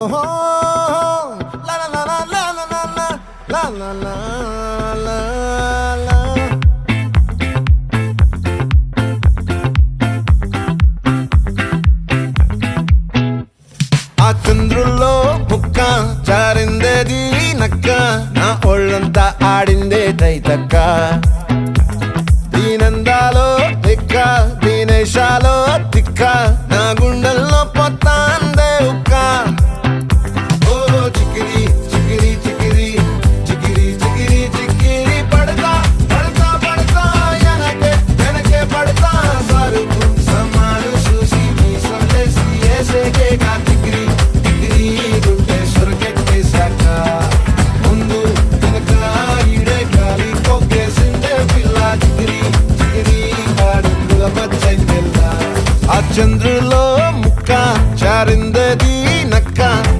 ఆ చంద్రుల్లో బుక్క జారిందేది నక్క, నా ఒళ్ళంతా ఆడిందే తైతక్క. దీనందాలో తిక్క, దీనేశాలో తిక్క,